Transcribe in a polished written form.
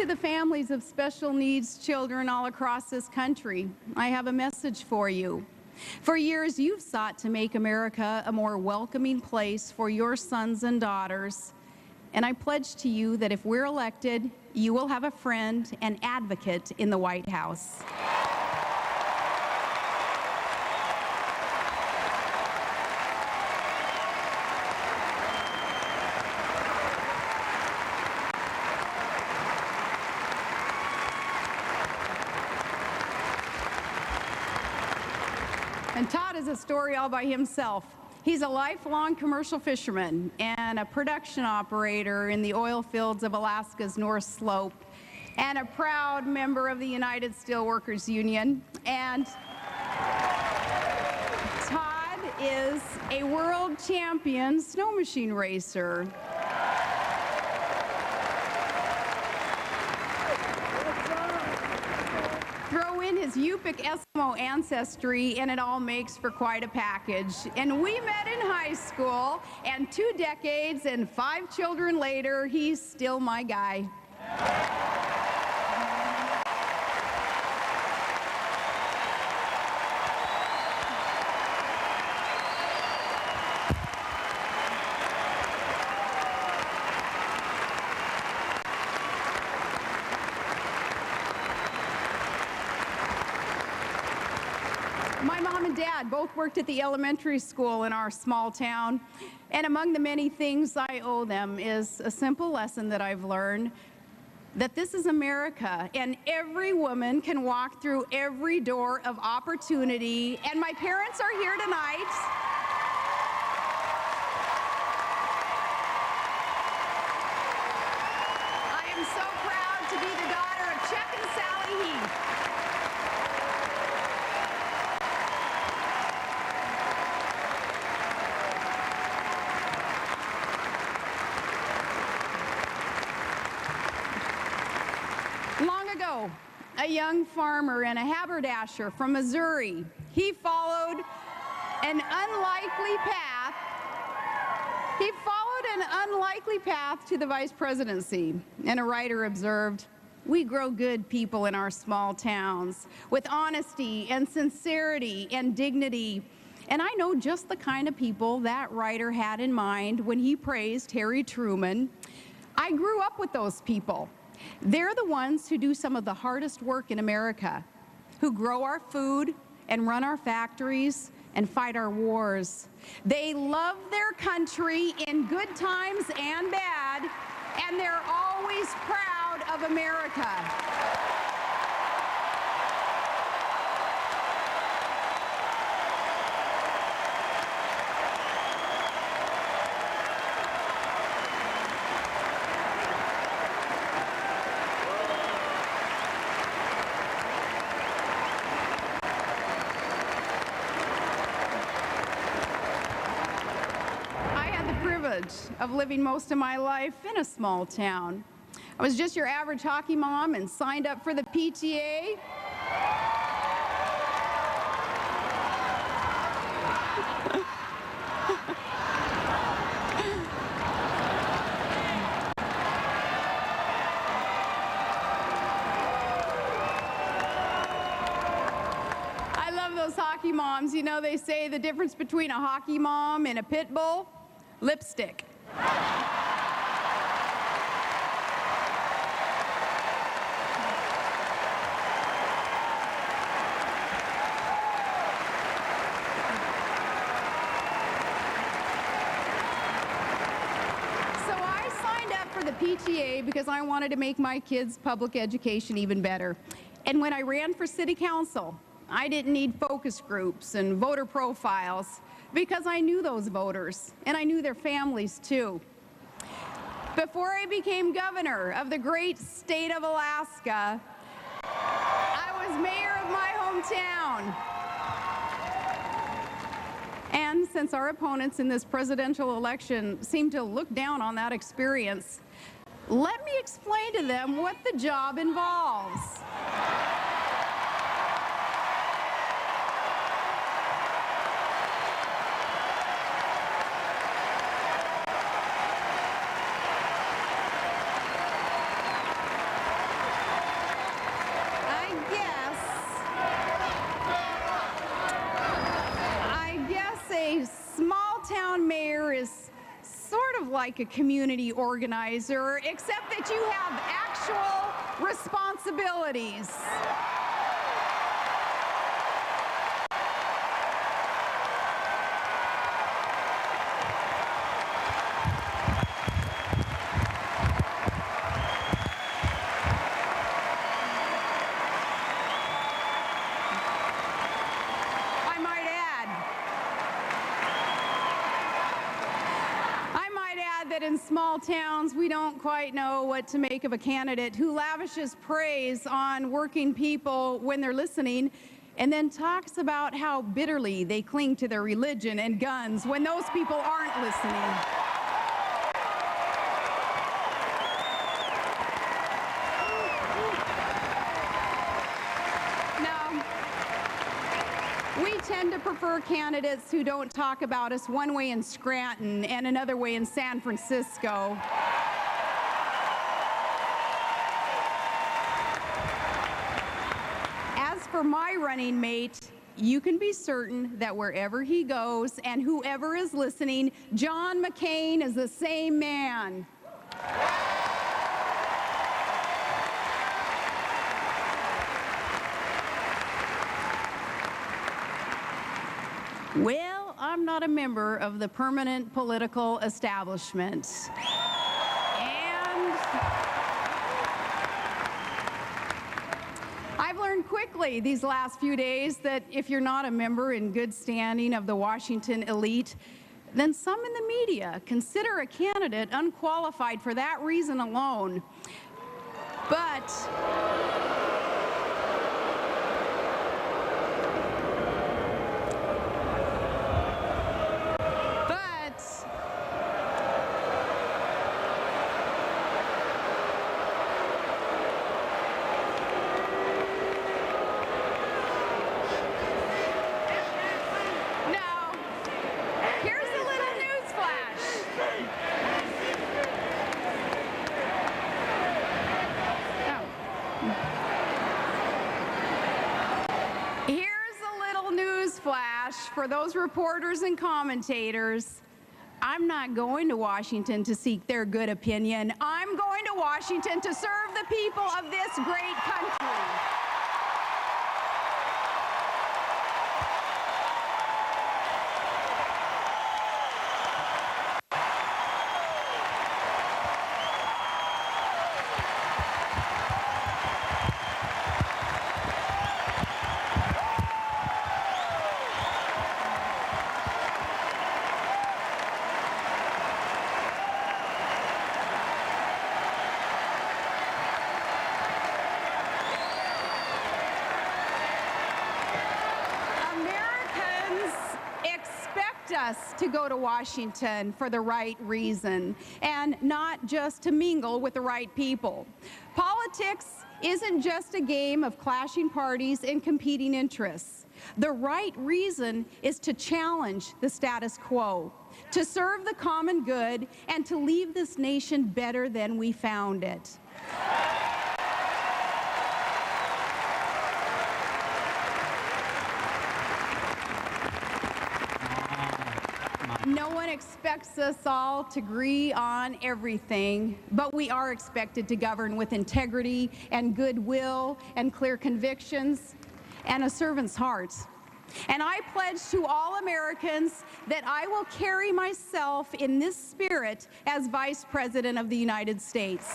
to the families of special needs children all across this country, I have a message for you. For years, you've sought to make America a more welcoming place for your sons and daughters. And I pledge to you that if we're elected, you will have a friend and advocate in the White House. And Todd is a story all by himself. He's a lifelong commercial fisherman and a production operator in the oil fields of Alaska's North Slope, and a proud member of the United Steelworkers Union. And Todd is a world champion snow machine racer. Throw in his Yupik Eskimo ancestry, and it all makes for quite a package. And we met in high school, and 2 decades and 5 children later, he's still my guy. My mom and dad both worked at the elementary school in our small town, and among the many things I owe them is a simple lesson that I've learned, that this is America, and every woman can walk through every door of opportunity, and my parents are here tonight. I am so proud to be the daughter of Chuck and Sally Heath. Long ago, a young farmer and a haberdasher from Missouri, he followed an unlikely path. He followed an unlikely path to the vice presidency. And a writer observed, "We grow good people in our small towns with honesty and sincerity and dignity." And I know just the kind of people that writer had in mind when he praised Harry Truman. I grew up with those people. They're the ones who do some of the hardest work in America, who grow our food and run our factories and fight our wars. They love their country in good times and bad, and they're always proud of America. Of living most of my life in a small town. I was just your average hockey mom and signed up for the PTA. I love those hockey moms. You know, they say the difference between a hockey mom and a pit bull? Lipstick. The PTA because I wanted to make my kids' public education even better. And when I ran for city council, I didn't need focus groups and voter profiles because I knew those voters and I knew their families too. Before I became governor of the great state of Alaska, I was mayor of my hometown. And since our opponents in this presidential election seem to look down on that experience, let me explain to them what the job involves. like a community organizer, except that you have actual responsibilities. That in small towns, we don't quite know what to make of a candidate who lavishes praise on working people when they're listening, and then talks about how bitterly they cling to their religion and guns when those people aren't listening. We tend to prefer candidates who don't talk about us one way in Scranton and another way in San Francisco. As for my running mate, you can be certain that wherever he goes and whoever is listening, John McCain is the same man. Well, I'm not a member of the permanent political establishment. And I've learned quickly these last few days that if you're not a member in good standing of the Washington elite, then some in the media consider a candidate unqualified for that reason alone. But for those reporters and commentators, I'm not going to Washington to seek their good opinion. I'm going to Washington to serve the people of this great country. Us to go to Washington for the right reason and not just to mingle with the right people. Politics isn't just a game of clashing parties and competing interests. The right reason is to challenge the status quo, to serve the common good, and to leave this nation better than we found it. No one expects us all to agree on everything, but we are expected to govern with integrity and goodwill and clear convictions and a servant's heart. And I pledge to all Americans that I will carry myself in this spirit as Vice President of the United States.